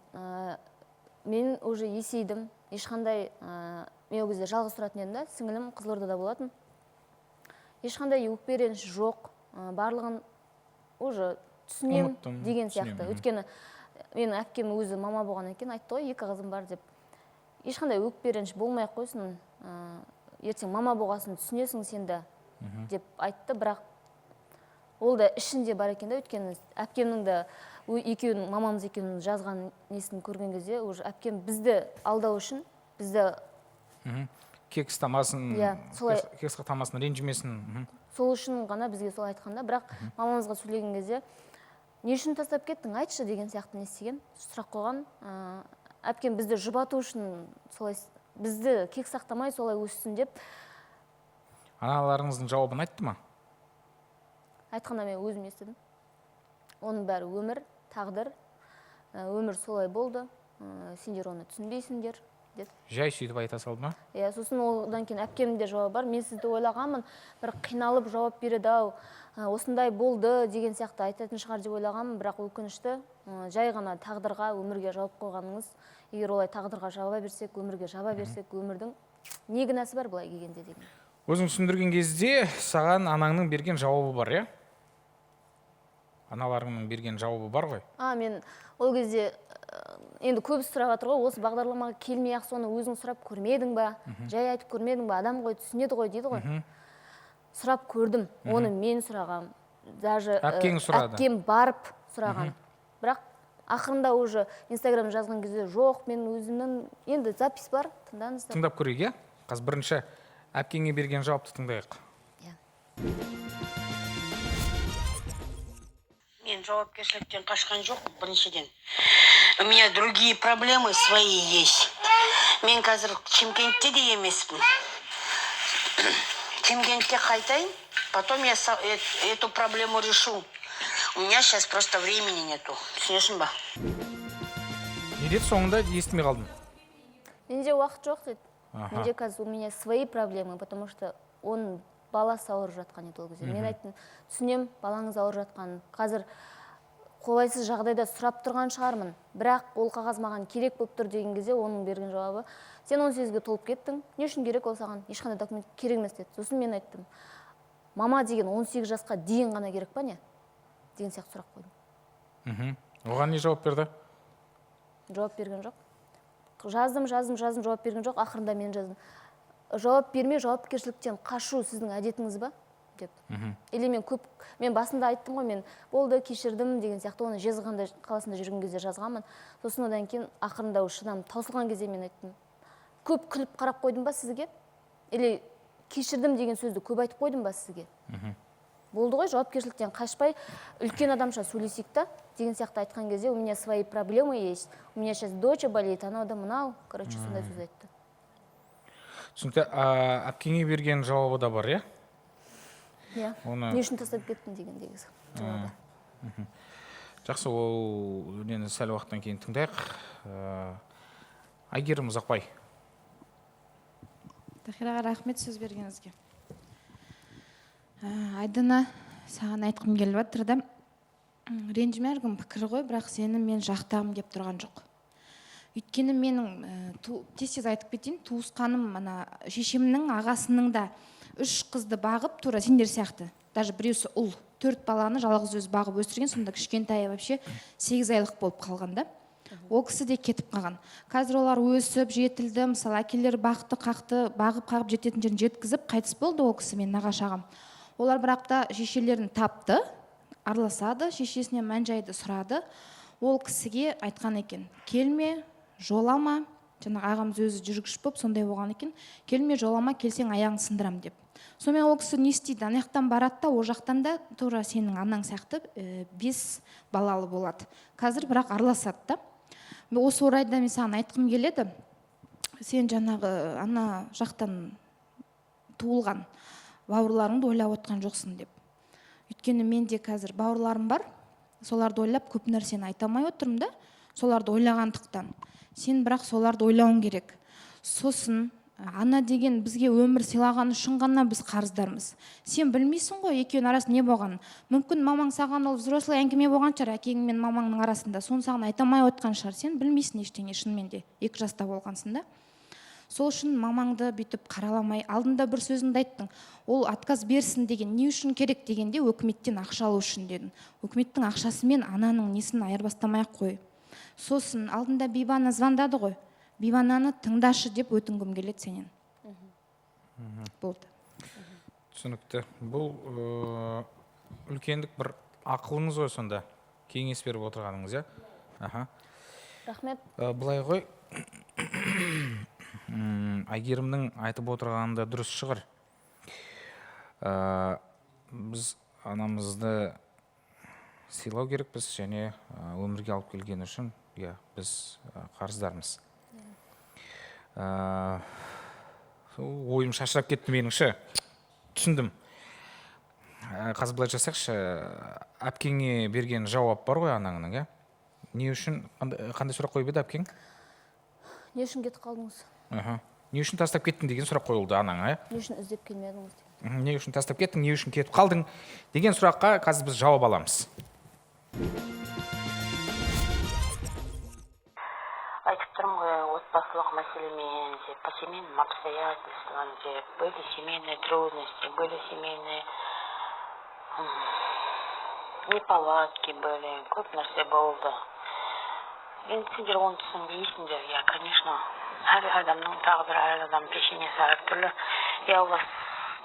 мен уже есейдім, ешқандай, мен ол кезде жалғыз тұратын едім да, сіңілім Қызылордада болатын. Ешқандай өкпе реніш жоқ, барлығын уже түсінем деген сияқты. Өйткені менің әпкем өзі мама болған екен, айтты ғой, 2 қызым бар деп. Ешқандай өкпе реніш болмай қойсын, ертең мама болғасын түсінесің сен де деп айтты, бірақ ол да ішінде бар екен да, өйткені әпкемнің де екеуінің, мамамыз екеуінің жазған несін көрген кезде, уже әпкем бізді алдау үшін, бізді кекс тамасын, ренжімесін. Сол үшін ғана бізге сол айтқанда, бірақ мамамызға сөйлеген кезде, не үшін тастап кеттің, айтшы деген сияқты не істеген, сұрақ қойған. Әпкем бізді жұбату үшін, бізді кек сақтамай солай өссін деп. Аналарыңыздың жауабын айтты ма? Айтқанда мен өзім естідім. оның бәрі өмір, тағдыр, өмір солай болды, сендер оны түсінбейсіңдер деп. Жай сөйтіп айта салды ма? Иә, сосын одан кейін әпкемнің де жауабы бар. Мен сізді ойлағанмын, бір қиналып жауап береді-ау, осындай болды деген сияқты айтатын шығар деп ойлағанмын, бірақ өкінішті, жай ғана тағдырға, өмірге жауап қойғаныңыз. Егер олай тағдырға жаба берсек, өмірге жаба берсек, өмірдің не күнәсі бар былай келгенде деген. Өзің түсіндірген кезде саған анаңның берген жауабы бар, иә? Аналарыңның берген жауабы бар ғой? Мен ол кезде енді көбісі сұрап жатыр ғой, осы бағдарламаға келмей-ақ соны өзің сұрап көрмедің ба, жай айтып көрмедің ба, адам ғой түсінеді ғой дейді ғой. Сұрап көрдім, оны мен сұрағам, даже әпкем барып сұраған. Бірақ ақырында уже инстаграм жазған кезде жоқ, мен өзімнің енді запись бар, тыңдаңыздар. Тыңдап көрейік, иә? Қазір бірінші әпкеңе берген жауапты тыңдайық. Мен жауапкершіліктен қашқан жоқ, біріншіден. У меня другие проблемы свои есть. Мен қазір Чимкентте де емеспін. Чимкентке қайтайын, потом я эту проблему решу. У меня сейчас просто времени нету. Түсінесің ба? Не деді соңында естімей қалдым? Менде уақыт жоқ деді. Менде қазір у меня свои проблемы, потому что оның баласы ауырып жатқан еді ол кезде. Мен айттым, түсінем, балаңыз ауырып жатқанын. Қазір қолайсыз жағдайда сұрап тұрған шығармын, бірақ ол қағаз маған керек болып тұр деген кезде оның берген жауабы: сен 18-ге толып кеттің, не үшін керек ол саған, ешқандай документ керек емес деді. Сосын мен айттым, мама деген 18 жасқа дейін ғана керек па не? Деген сияқты сұрақ қойдым. Оған не жауап берді? Жауап берген жоқ. Жаздым, жауап берген жоқ. Ақырында мен жаздым. Жауап бермей, жауапкершіліктен қашу сіздің әдетіңіз ба? Деп. Или мен басында айттым ғой, мен болды, кешірдім деген сияқты, оны Жезқазған қаласында жүрген кезде жазғанмын. Сосын одан кейін ақырында шыдам таусылған кезде мен айттым, көп күліп қарап қойдым ба сізге? Или кешірдім деген сөзді көп айтып қойдым ба сізге? Болды ғой, жауапкершіліктен қашпай, үлкен адамша сөйлесейік та деген сияқты айтқан кезде, у меня свои проблемы есть, у меня сейчас доча болеет, анау да мынау, короче, сондай сөз айтты. Түсінікті, әпкеңе берген жауабы да бар, иә? Иә, не үшін тастап кеттің дегендегі жауабы. Жақсы, ол нені сәл уақыттан кейін тыңдайық. Айгерім Ұзақбай. Тахираға рахмет сөз бергеніңізге. Айдана, саған айтқым келіп жатыр да, ренжіме әркім пікір ғой, бірақ сені мен жақтағым кеп тұрған жоқ. Өйткені менің тез айтып кетейін, туысқаным шешемнің ағасының да 3 қызды бағып, тура сендер сияқты. Даже біреусі ұл, 4 баланы жалғыз өзі бағып өсірген, сонда кішкентай вообще 8 айлық болып қалғанда. Ол кісі де кетіп қалған. Қазір олар өсіп, жетілді, мысалы әкелері бақты, қақты, бағып жететін жерін жеткізіп, қайтыс болды ол кісі, мен нағашы ағам. Олар бірақ та шешелерін тапты, араласады, шешесіне мән-жайды сұрады. Ол кісіге айтқан екен, келме, жолама, жаңағы ағамыз өзі жүргіш болып сондай болған екен, келме, жолама, келсең аяғын сындырам деп. Сонымен ол кісі не істейді, ана жақтан барады да, ол жақтан да тура сенің анаң сияқты 5 балалы болады. Қазір бірақ араласады да. Осы орайда мен саған айтқым келеді, сен жаңағы ана жақтан туылған бауырларыңды ойлап отқан жоқсың деп. Өйткені менде қазір бауырларым бар, соларды ойлап көп нәрсені айта алмай отырмын да, соларды ойлағандықтан. Сен бірақ соларды ойлауың керек. Сосын ана деген бізге өмір сыйлаған үшін ғана біз қарыздармыз. Сен білмейсің ғой, екеуінің арасында не болған. Мүмкін мамаң саған ол взрослый әңгіме болған шығар, әкең мен мамаңның арасында. Соны саған айта алмай отқан шығар. Сен білмейсің ештеңе, шынымен де 2 жаста болғансың да. Сол үшін мамаңды бүйтіп қараламай, алдында бір сөзіңді айттың. Ол отказ берсін деген, не үшін керек дегенде, өкіметтен ақша алу үшін дедің. Өкіметтің ақшасымен ананың несін айырбастамай қой. Сосын алдында Бибана звондады ғой. Бибананы тыңдашы деп өтінгім келеді сенен. Болды. Түсінікті. Бұл үлкендік бір ақылыңыз ғой сонда, кеңес беріп отырғаныңыз, иә? Рахмет. Бұлай ғой, Айгерімнің айтып отырғанында дұрыс шығар. Біз анамызды сыйлау керекпіз, және өмірге алып келген үшін біз қарыздармыз. Ойым шашырап кетті меніңше. Түсіндім. қазір былай жасайықшы, әпкеңе берген жауап бар ғой анаңның, иә? Не үшін, қандай сұрақ қойып еді әпкең? Не үшін кетіп қалдыңыз? Не үшін тастап кеттің деген сұрақ қойылды анаңа, иә? Не үшін іздеп келмедіңіз? Не үшін тастап кеттің, не үшін кетіп қалдың деген сұраққа қазір біз жауап аламыз. Айтып тұрмын ғой, отбасылық мәселемен, по семейным обстоятельствам, были семейные трудности, были семейные неполадки были, көп нәрсе болды. Енді сендер оны түсінбейсіңдер, я, конечно, әр адамның тағдыры, әр адамның пешенесі әртүрлі. Я у вас,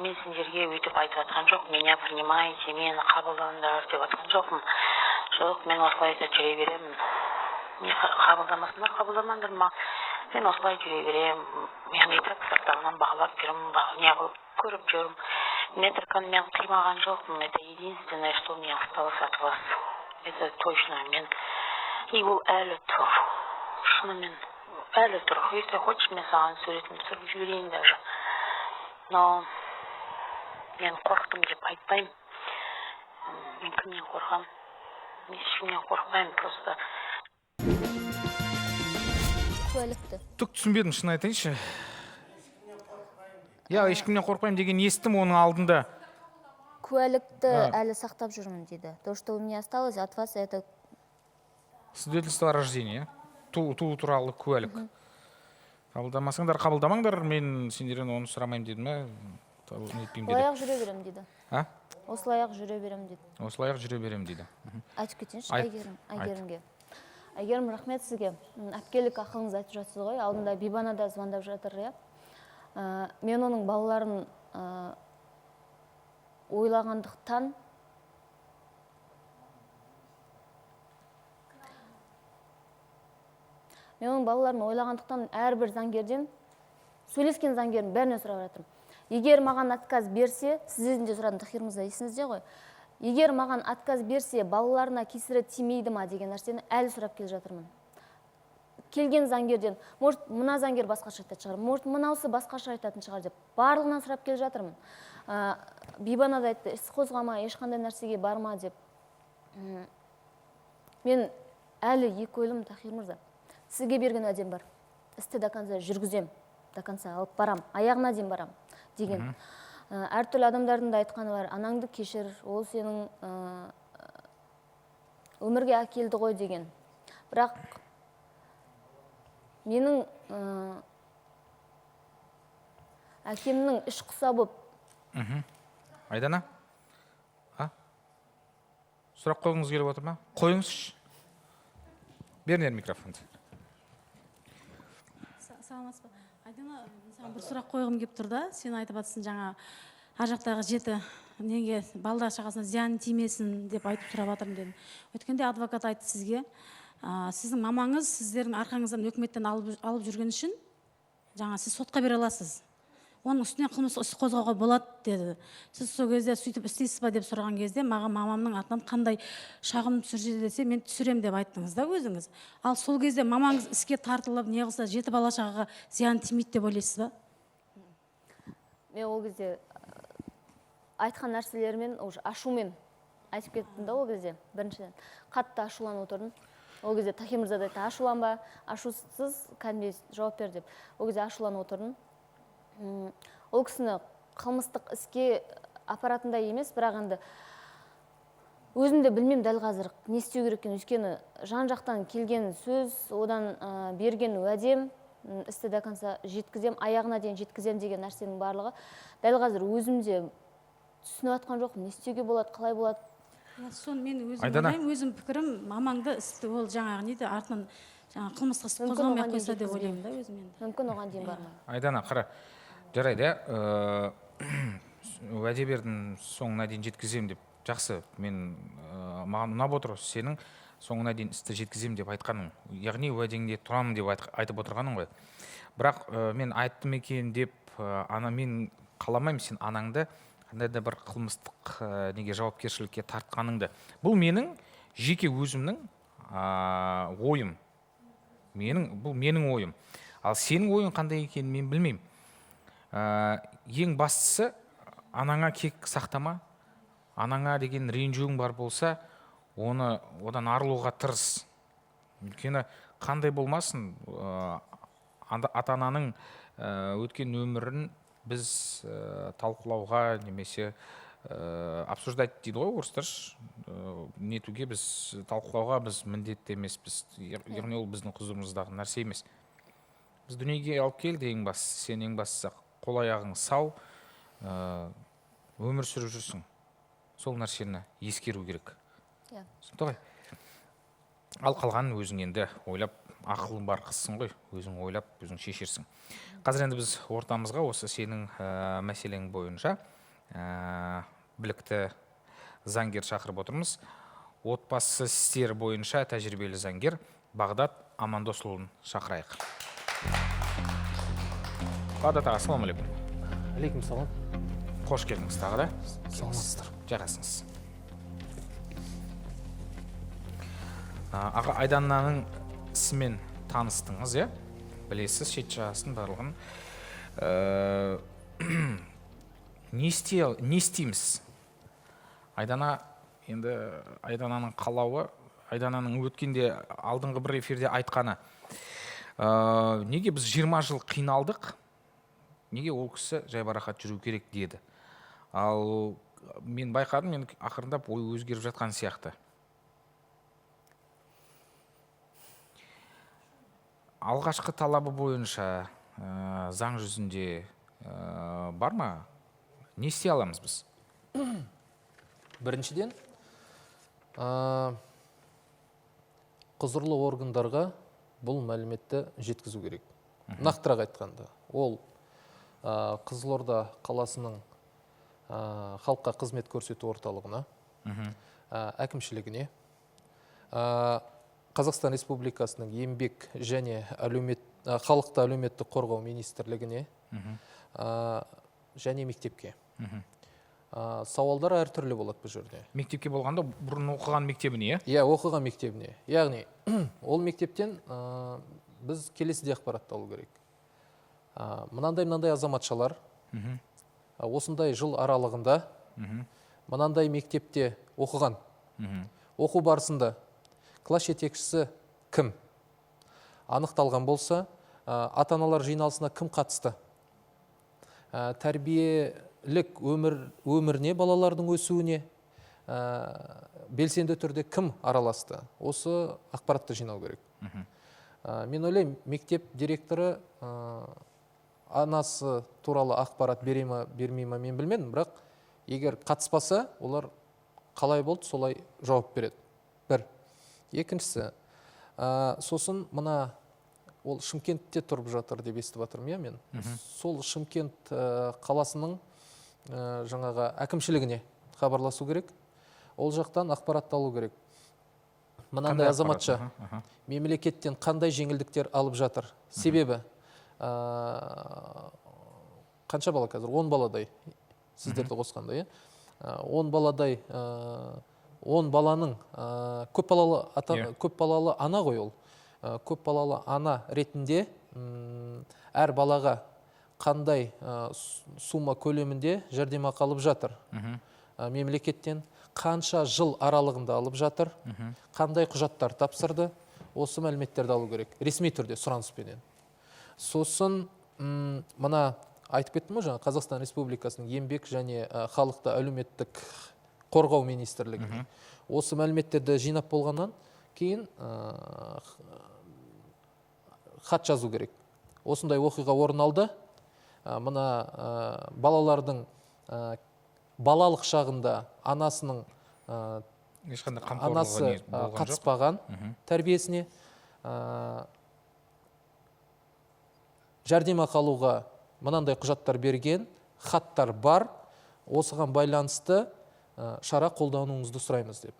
мен сендерге өйтіп айтып жатқан жоқ, меня принимайте, мені қабылдаңдар деп жатқан жоқпын. Жоқ, мен осылайша жүре беремін. Не қабылдамасындар, қабылдамаңдар ма? Мен осылай жүре беремін. Мен так сырттарынан бағалап жүрмін, не қылып көріп жүрмін. Метрканы мен қимаған жоқпын. Это единственное, что мне осталось от вас. Это точно. Мен и ол әлі тұр. Шынымен әлі тұр. Если хочешь, мен саған суретін түсіріп жіберейін даже. Но мен қорықтым деп айтпаймын. Мен кімнен қорқамын? Мен ешкімнен қорқпаймын, просто. Куәлікті. Түк түсінбедім, шын айтайыншы. Я ешкімнен қорқпаймын деген естім оның алдында. Куәлікті әлі сақтап жүрмін дейді. То, что у меня осталось от вас, это Свидетельство о рождении, туу туралы куәлік. Қабылдамасаңдар, қабылдамаңдар, мен сендерден оны сұрамаймын дедім, нетпеймін деді. Осылай-ақ жүре берем дейді. Осылай-ақ жүре берем дейді. Осылай-ақ жүре берем дейді. Айтып кетейінші Әйгерімге. Әйгерім, рахмет сізге. Әпкелік ақылыңыз айтып жатсыз ғой. Алдында Бибана да звондап жатыр, иә. Мен оның балаларын ойлағандықтан әрбір заңгерден, сөйлескен заңгердің бәріне сұрап жатырмын. Егер маған отказ берсе, сізден де сұрадым, Тахир мырза, есіңізде ғой. Егер маған отказ берсе, балаларына кесірі тимейді ма деген нәрсені әлі сұрап келе жатырмын. Келген заңгерден, может, мына заңгер басқаша айтатын шығар, может, мынаусы басқаша айтатын шығар деп, барлығынан сұрап келе жатырмын. Бибана да айтты, іс қозғама, ешқандай нәрсеге барма деп. Мен әлі екі ойлым, Тахир мырза. Сізге берген әдем бар. Істі до конца жүргізем, до конца алып барам, аяғына дейін барам деген. Әртүрлі адамдардың да айтқаны бар, анаңды кешір, ол сенің өмірге әкелді ғой деген. Бірақ менің әкемнің іш құса боп. Айдана? Сұрақ қойғыңыз келіп отыр ма? Қойыңызшы. Беріңдер микрофонды. Саламатсыз ба? Айдана, саған бір сұрақ қойғым келіп тұр да. Сен айтып жатсың жаңа ар жақтағы жеті неге балдар шағасына зиян тимесін деп айтып сұрап жатырмын дедім. Өткенде адвокат айтты сізге, сіздің мамаңыз сіздердің арқаңыздан үкіметтен алып жүрген үшін жаңа сіз сотқа бере аласыз. Оның үстіне қылмыстық іс қозғауға болады деді. Сіз сол кезде сөйтіп істейсіз ба деп сұраған кезде, маған мамамның атынан қандай шағым түсірсе десе, мен түсірем деп айттыңыз да өзіңіз. Ал сол кезде мамаңыз іске тартылып, не қылса, жеті бала шағаға зиян тимейді деп ойлайсыз ба? Мен ол кезде айтқан нәрселермен, ашумен айтып кеттім да ол кезде. Біріншіден қатты ашуланып отырдым. Ол кезде Тахир мырза да айтты, ашуланба, ашусыз кәдімгідей жауап бер деп. Ол кезде ашуланып отырдым. Ол кісіні қылмыстық іске аппаратында емес, бірақ енді өзім де білмем дәл қазір не істеу керек екенін. Өйткені жан жақтан келген сөз, одан берген уәдем, істі до конца жеткізем, аяғына дейін жеткізем деген нәрсенің барлығы дәл қазір өзім де түсініп жатқан жоқпын. Не істеуге болады, қалай болады? Соны мен өзім ойлаймын, өзім пікірім, мамаңды істі ол жаңағы неді артынан қылмыстық іс қозғалмай қойса деп ойлаймын да өзім енді. Мүмкін оған дейін барма. Айдана, қара. Жарайды, уәде бердің, соңына дейін жеткізем деп. Жақсы, маған ұнап отыр сенің соңына дейін істі жеткізем деп айтқаның. Яғни уәдеңде тұрамын деп айтып отырғаның ғой. Бірақ мен айттым екен деп, мен қаламаймын сен анаңды қандай да бір қылмыстық неге жауапкершілікке тартқаныңды. Бұл менің жеке өзімнің ойым. Бұл менің ойым. Ал сенің ойың қандай екенін мен білмеймін. Ең бастысы анаңа кек сақтама, анаңа деген ренжуің бар болса, одан арылуға тырыс. Өйткені қандай болмасын, ата-ананың өткен өмірін біз талқылауға немесе обсуждать дейді ғой орыстар, нетуге біз талқылауға біз міндетті емеспіз. Яғни ол біздің құзырымыздағы нәрсе емес. Біз дүниеге алып келді, ең бастысы, сен ең бастысы қол аяғың сау, өмір сүріп жүрсің. Сол нәрсені ескеру керек. Түсінікті ғой? Ал қалғанын өзің енді ойлап, ақылың бар қызсың ғой, өзің ойлап, өзің шешерсің. Қазір енді біз ортамызға осы сенің мәселең бойынша білікті заңгер шақырып отырмыз. Отбасы істері бойынша тәжірибелі заңгер Бағдат Амандосұлын шақырайық. Бағдат аға, ассалауму алейкум. Алейкум салам. Қош келдіңіз тағы да. Саламатсыздар. Жарасыңыз. Аға, Айдананың ісімен таныстыңыз, е? Білесіз, шет жағасын барлығын. Не істейміз? Айдана, енді Айдананың қалауы, Айдананың өткенде алдыңғы бір эфирде айтқаны. Неге біз 20 жыл қиналдық? Неге ол кісі жайбарақат жүру керек деді. Ал мен байқадым, мен ақырындап ой өзгеріп жатқан сияқты. Алғашқы талабы бойынша заң жүзінде бар ма? Не істей аламыз біз? Біріншіден, құзырлы органдарға бұл мәліметті жеткізу керек. Нақтырақ айтқанда, ол Қызылорда қаласының халыққа қызмет көрсету орталығына, әкімшілігіне, Қазақстан Республикасының еңбек және халықты әлеуметтік қорғау министрлігіне және мектепке. Сауалдар әртүрлі болады бұл жерде. Мектепке болғанда бұрын оқыған мектебіне? Иә, оқыған мектебіне. Яғни, ол мектептен біз келесідей ақпаратты алу керек. Мынандай азаматшалар осындай жыл аралығында мынандай мектепте оқыған. Оқу барысында класс жетекшісі кім? Анықталған болса, ата-аналар жиналысына кім қатысты? Тәрбиелік өміріне, балалардың өсуіне белсенді түрде кім араласты? Осы ақпаратты жинау керек. Мен ойлаймын, мектеп директоры анасы туралы ақпарат бере ме, бермей ме, мен білмедім, бірақ егер қатыспаса, олар қалай болды, солай жауап береді. Бір. Екіншісі, сосын мына ол Шымкентте тұрып жатыр деп естіп жатырмын, мен. Сол Шымкент қаласының жаңағы әкімшілігіне хабарласу керек. Ол жақтан ақпаратты алу керек. Мынандай азаматша мемлекеттен қандай жеңілдіктер алып жатыр? Себебі қанша бала қазір? 10 баладай сіздерді қосқанда, 10 баладай 10 баланың көп балалы ана ғой ол. Көп балалы ана ретінде әр балаға қандай сума көлемінде жәрдемақы алып жатыр. Мемлекеттен қанша жыл аралығында алып жатыр, қандай құжаттар тапсырды, осы мәліметтерді алу керек. Ресми түрде сұраныспенен. Сосын мына айтып кеттім ғой, жаңа Қазақстан Республикасының еңбек және халықты әлеуметтік қорғау министрлігі. Осы мәліметтерді жинап болғаннан кейін хат жазу керек. Осындай оқиға орын алды. Мына балалардың балалық шағында анасының анасы қатыспаған тәрбиесіне, жәрдемақы алуға мынандай құжаттар берген, хаттар бар, осыған байланысты шара қолдануыңызды сұраймыз деп.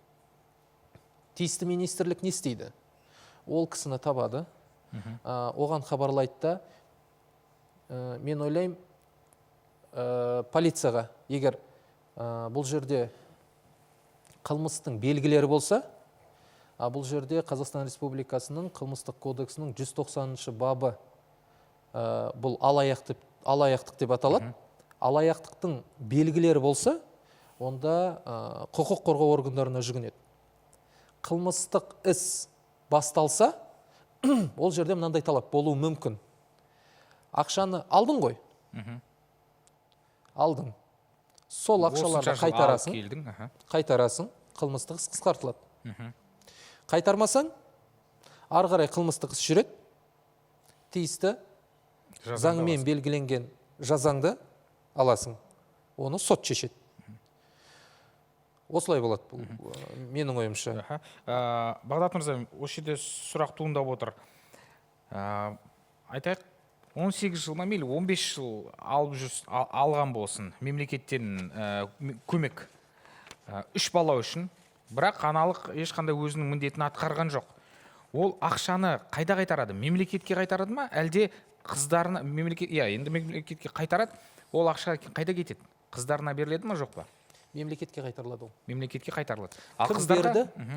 Тиісті министрлік не істейді? Ол кісіні табады, оған хабарлайды да, мен ойлаймын, полицияға, егер бұл жерде қылмыстың белгілері болса, бұл жерде Қазақстан Республикасының қылмыстық кодексінің 190-шы бабы, бұл алаяқтық деп аталады. Алаяқтықтың белгілері болса, онда құқық қорғау органдарына жүгінеді. Қылмыстық іс басталса, ол жерде мынандай талап болуы мүмкін. Ақшаны алдың ғой? Алдың. Сол ақшаларды қайтарасың, қылмыстық іс қысқартылады. Қайтармасаң, ары қарай қылмыстық іс жүреді, тиісті заңмен белгіленген жазаңды аласың. Оны сот шешеді. Осылай болады бұл, менің ойымша. Бағдат мырза, осы жерде сұрақ туындап отыр. Айтайық, 18 жыл ма мейлі 15 жыл алған болсын мемлекеттен көмек 3 бала үшін, бірақ аналық ешқандай өзінің міндетін атқарған жоқ. Ол ақшаны қайда қайтарады? Мемлекетке қайтарады ма? Әлде қыздарына, енді мемлекетке қайтарады, ол ақша қайда кетеді? Қыздарына беріледі ма, жоқ па? Мемлекетке қайтарылады ол. Мемлекетке қайтарылады.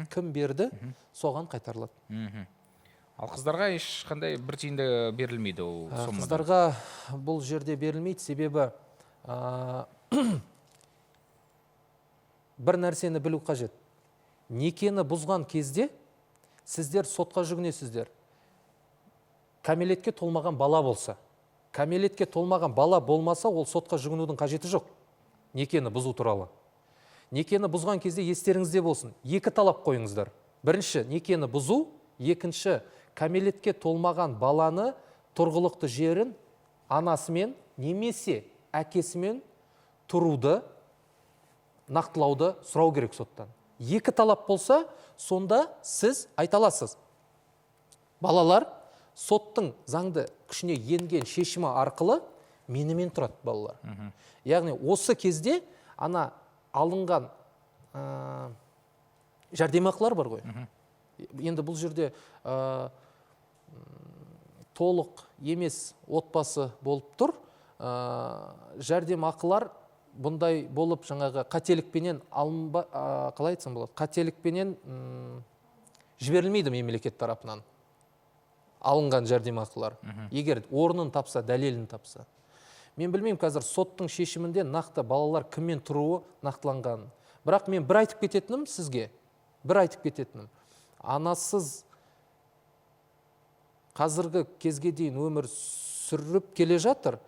Кім берді, соған қайтарылады. Ал қыздарға ешқандай бір тиынды берілмейді ол сомадан. Қыздарға бұл жерде берілмейді, себебі бір нәрсені білу қажет. Некені бұзған кезде сіздер сотқа жүгінесіздер. Кәмелетке толмаған бала болса, кәмелетке толмаған бала болмаса, ол сотқа жүгінудің қажеті жоқ. Некені бұзу туралы. Некені бұзған кезде естеріңізде болсын. Екі талап қойыңыздар. Бірінші, некені бұзу, екінші, кәмелетке толмаған баланы тұрғылықты жерін анасымен немесе әкесімен тұруды, нақтылауды сұрау керек соттан. Екі талап болса, сонда сіз айталасыз. Балалар соттың заңды күшіне енген шешімі арқылы менімен тұрады балалар. Яғни осы кезде ана алынған жәрдемақылар бар ғой. Енді бұл жерде толық емес отбасы болып тұр. Жәрдемақылар бұндай болып жаңағы қателікпенен қалай айтсам болады? Қателікпенен жіберілмейді мемлекет тарапынан. Алынған жәрдемақылар. Егер орнын тапса, дәлелін тапса. Мен білмеймін, қазір соттың шешімінде нақты балалар кіммен тұруы нақтыланған. Бірақ мен бір айтып кететінім сізге, анасыз қазіргі кезге дейін өмір сүріп келе жатыр.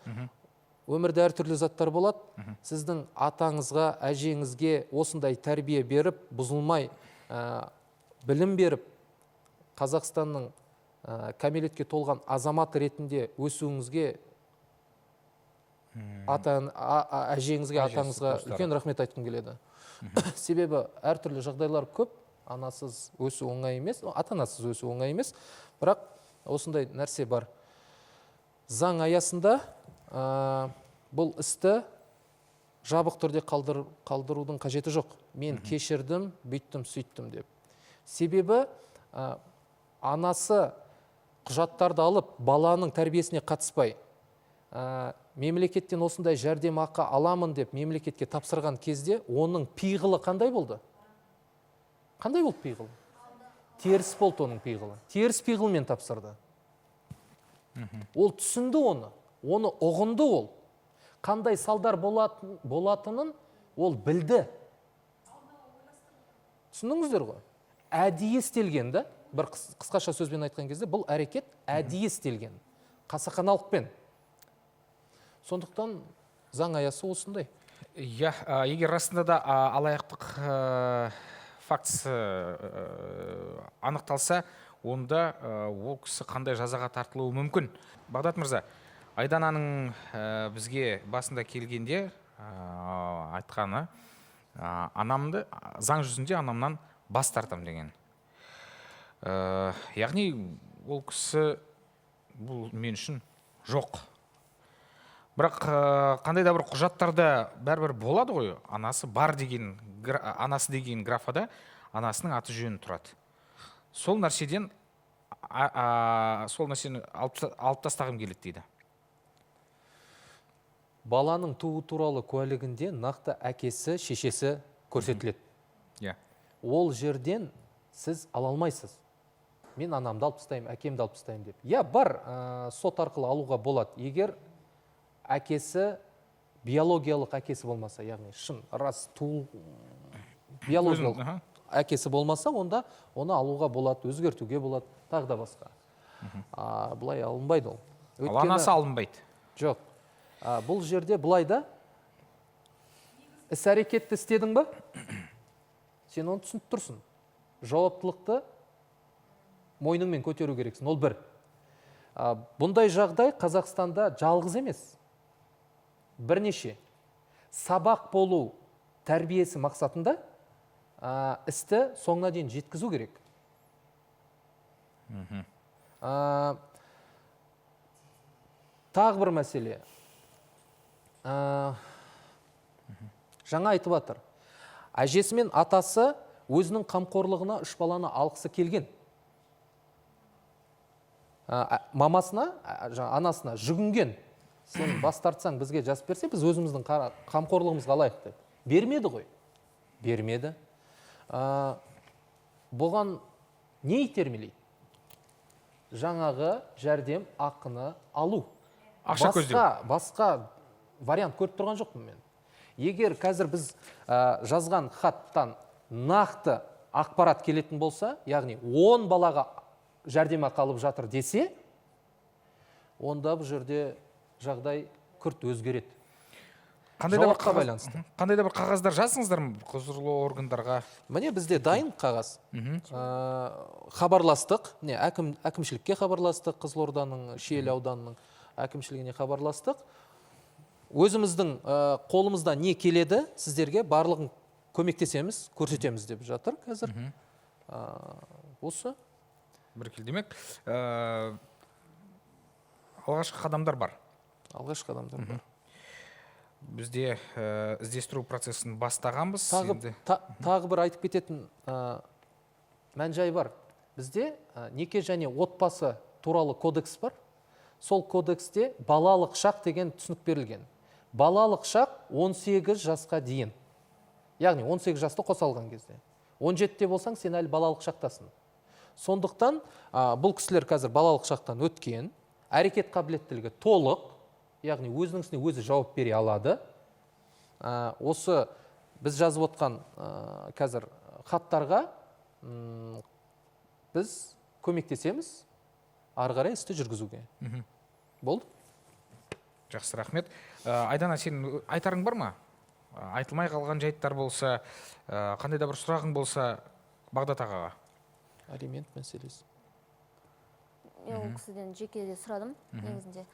Өмірде әртүрлі заттар болады. Сіздің атаңызға, әжеңізге осындай тәрбие беріп, бұзылмай білім беріп, Қазақстанның кәмелетке толған азамат ретінде өсуіңізге, әжеңізге, атаңызға үлкен рахмет айтқым келеді. Себебі әртүрлі жағдайлар көп, анасыз өсу оңай емес, ата-анасыз өсу оңай емес, бірақ осындай нәрсе бар. Заң аясында бұл істі жабық түрде қалдырудың қажеті жоқ. Мен кешірдім, бүйттім, сөйттім деп. Себебі анасы құжаттарды алып, баланың тәрбиесіне қатыспай, мемлекеттен осындай жәрдемақы аламын деп мемлекетке тапсырған кезде, оның пиғылы қандай болды? Қандай болды пиғылы? Теріс болды оның пиғылы. Теріс пиғылмен тапсырды. Ол түсінді оны ұғынды ол. Қандай салдар болатынын ол білді. Түсіндіңіздер ғой? Әдейі істелген, бір қысқаша сөзбен айтқан кезде, бұл әрекет әдейі істелген. Қасақаналықпен. Сондықтан заң аясы осындай. Егер расында да алаяқтық фактісі анықталса, онда ол кісі қандай жазаға тартылуы мүмкін? Бағдат мырза, Айдананың бізге басында келгенде айтқаны, анамды заң жүзінде анамнан бас тартам деген. Яғни ол кісі бұл мен үшін жоқ. Бірақ қандай да бір құжаттарда бәрібір болады ғой, анасы деген графада анасының аты жөні тұрады. Сол нәрседен сол нәрсені алып тастағым келеді дейді. Баланың туы туралы куәлігінде нақты әкесі, шешесі көрсетіледі. Ол жерден сіз ала алмайсыз. Мен анамды алып тастаймын, әкемді алып тастаймын деп. Бар, сот арқылы алуға болады. Егер әкесі биологиялық әкесі болмаса, яғни шын рас биологиялық әкесі болмаса, онда оны алуға болады, өзгертуге болады, тағы да басқа. Бұлай алынбайды ол. Ал анасы алынбайды? Жоқ. Бұл жерде бұлай да, іс-әрекетті істедің ба? Сен оны түсініп тұрсың. Жауаптылықты мойныңмен көтеру керексің, ол бір. Бұндай жағдай Қазақстанда жалғыз емес. Бірнеше сабақ болу тәрбиесі мақсатында істі соңына дейін жеткізу керек. Тағы бір мәселе. Жаңа айтып жатыр. Әжесі мен атасы өзінің қамқорлығына 3 баланы алғысы келген. Мамасына, анасына жүгінген. Сен бас тартсаң бізге жазып берсе, біз өзіміздің қамқорлығымызға алайық деп. Бермеді ғой. Бермеді. Бұған не итермелейді? Жаңағы жәрдем ақыны алу. Ақша көздеу. Басқа вариант көріп тұрған жоқпын мен. Егер қазір біз жазған хаттан нақты ақпарат келетін болса, яғни 10 балаға жәрдемақы алып жатыр десе, онда бұл жерде жағдай күрт өзгереді. Жауапқа байланысты. Қандай да бір қағаздар жазсыңыздар ма құзырлы органдарға? Міне бізде дайын қағаз. Хабарластық, әкімшілікке хабарластық, Қызылорданың Шиелі ауданының әкімшілігіне хабарластық. Өзіміздің қолымызда не келеді, сіздерге барлығын көмектесеміз, көрсетеміз деп жатыр қазір. Осы. Біркел демек, алғашқы қадамдар бар. Алғашқы қадамдар бар. Бізде іздестіру процесін бастағанбыз. Тағы бір айтып кететін мән-жай бар. Бізде неке және отбасы туралы кодекс бар. Сол кодексте балалық шақ деген түсінік берілген. Балалық шақ 18 жасқа дейін. Яғни 18 жасты қоса алған кезде. 17-те болсаң, сен әлі балалық шақтасың. Сондықтан бұл кісілер қазір балалық шақтан өткен, әрекет қабілеттілігі толық, яғни өзінің ісіне өзі жауап бере алады. Осы біз жазып отқан қазір хаттарға біз көмектесеміз ары қарай істі жүргізуге. Болды? Жақсы, рахмет. Айдана, сен айтарың бар ма? Айтылмай қалған жайттар болса, қандай да бір сұрағың болса, Бағдат ағаға. Алимент мәселесі. Мен ол кісіден жеке сұрадым, негізінде.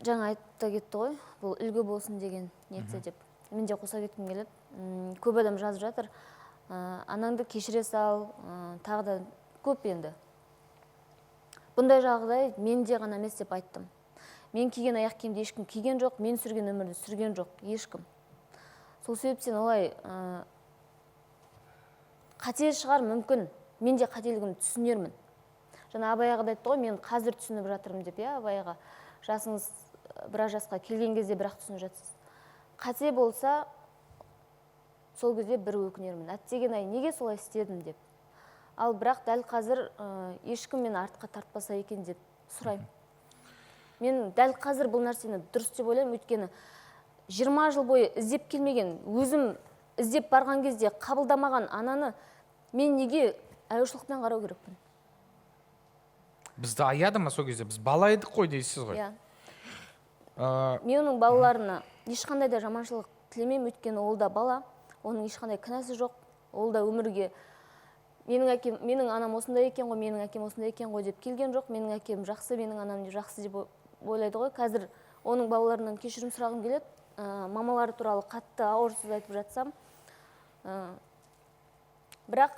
Жаңа айтты кетті ғой, бұл үлгі болсын деген ниетте деп. Мен де қоса кеткім келеді. Көп адам жазып жатыр. Анаңды кешіре сал, тағы да көп енді. Бұндай жағдай менде ғана емес деп айттым. Мен киген аяқ киімді ешкім киген жоқ, мен сүрген өмірді сүрген жоқ, ешкім. Сол себептен олай қате шығар мүмкін, мен де қателігімді түсінермін. Жаңа Абай аға да айтты ғой, мен қазір түсініп жатырмын деп, Абай аға. Жасыңыз біраз жасқа келген кезде бірақ түсініп жатсыз. Қате болса, сол кезде бір өкінермін. Әттеген-ай, неге солай істедім деп. Ал бірақ дәл қазір ешкім мені артқа тартпаса екен деп сұраймын. Мен дәл қазір бұл нәрсені дұрыс деп ойлаймын, өйткені 20 жыл бойы іздеп келмеген, өзім іздеп барған кезде қабылдамаған ананы мен неге аяушылықпен қарау керекпін? Бізді аяды ма сол кезде? Біз бала едік қой дейсіз ғой. Мен оның балаларына ешқандай да жаманшылық тілемеймін, өйткені ол да бала, оның ешқандай кінәсі жоқ. Ол да өмірге менің анам осындай екен ғой, менің әкем осындай екен ғой деп келген жоқ. Менің әкем жақсы, менің анам жақсы деп ойлайды ғой. Қазір оның балаларынан кешірім сұрағым келеді. Мамалары туралы қатты ауыр сөз айтып жатсам, бірақ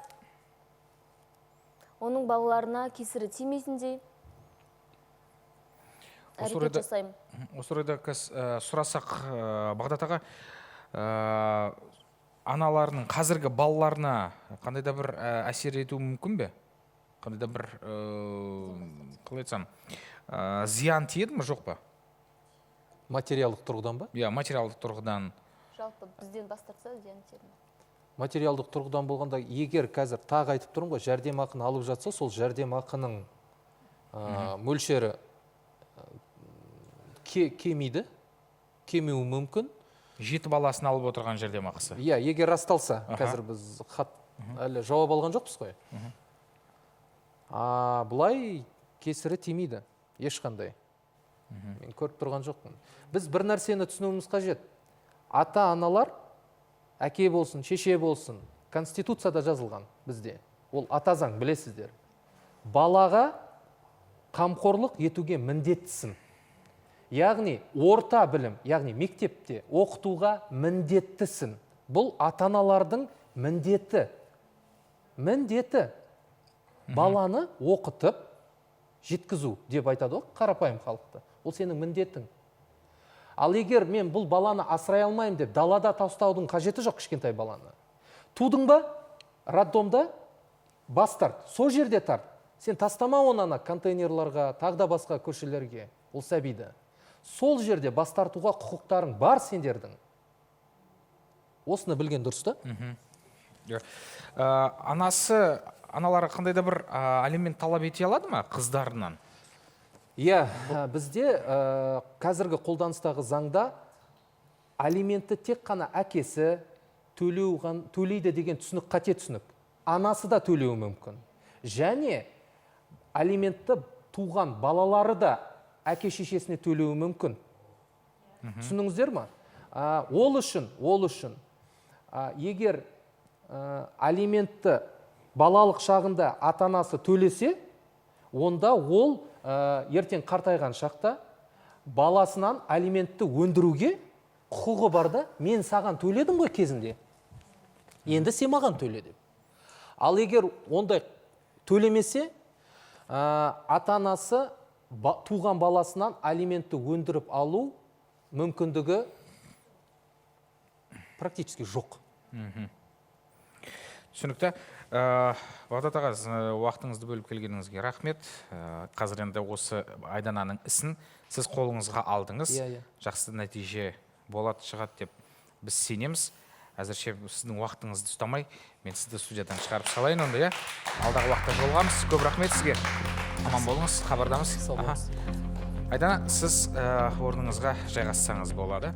оның балаларына кесірі тимейтіндей әрекет жасаймын. Осы орайда сұрасақ, Бағдат аға, аналарының қазіргі балаларына қандай да бір әсер етуі мүмкін бе? Қандай да бір, қалай айтсам, зиян тиеді ме, жоқ па? Материалдық тұрғыдан ба? Иә, материалдық тұрғыдан. Жалпы бізден бас тартса зиян тиеді ме? Материалдық тұрғыдан болғанда, егер қазір тағы айтып тұрмын ғой, жәрдемақыны алып жатса, сол жәрдемақының мөлшері кемейді, кемеуі мүмкін. 7 баласын алып отырған жәрдемақысы. Иә, егер расталса, қазір біз хат әлі жауап алған жоқпыз қой. Бұлай кесірі тимейді, ешқандай. Мен көріп тұрған жоқпын. Біз бір нәрсені түсінуіміз қажет. Ата-аналар, әке болсын, шеше болсын, Конституцияда жазылған бізде. Ол ата заң, білесіздер. Балаға қамқорлық етуге міндеттісін. Яғни орта білім, яғни мектепте оқытуға міндеттісін. Бұл ата-аналардың міндеті. Міндеті. Баланы оқытып, жеткізу деп айтады ғой, қарапайым халықты. Ол сенің міндетің. Ал егер мен бұл баланы асырай алмаймын деп далада тастаудың қажеті жоқ кішкентай баланы. Тудың ба, роддомда бас тарт, сол жерде тарт. Сен тастама оны контейнерларға, тағда басқа көшелерге, ол сәбиді. Сол жерде бас тартуға құқықтарың бар сендердің. Осыны білген дұрыс та? Аналары қандай да бір алимент талап ете алады ма қыздарынан? Иә, бізде қазіргі қолданыстағы заңда алиментті тек қана әкесі төлейді деген түсінік қате түсінік. Анасы да төлеуі мүмкін. Және алиментті туған балалары да әке шешесіне төлеуі мүмкін. Түсініңіздер ма? Ол үшін егер алиментті балалық шағында ата-анасы төлесе, онда ол ертең қартайған шақта баласынан алиментті өндіруге құқығы бар да, мен саған төледім ғой кезінде, енді сен маған төле деп. Ал егер ондай төлемесе, ата-анасы туған баласынан алиментті өндіріп алу мүмкіндігі практически жоқ. Түсінікті. Бағдат аға, уақытыңызды бөліп келгеніңізге рахмет. Қазір енді осы Айдананың ісін сіз қолыңызға алдыңыз. Жақсы нәтиже болады шығады деп біз сенеміз. Әзірше сіздің уақытыңызды ұстамай, мен сізді студиядан шығарып салайын онда, алдағы уақытта жолығамыз. Көп рахмет сізге. Аман болыңыз, хабардамыз. Айдана, сіз орныңызға жайғассаңыз болады.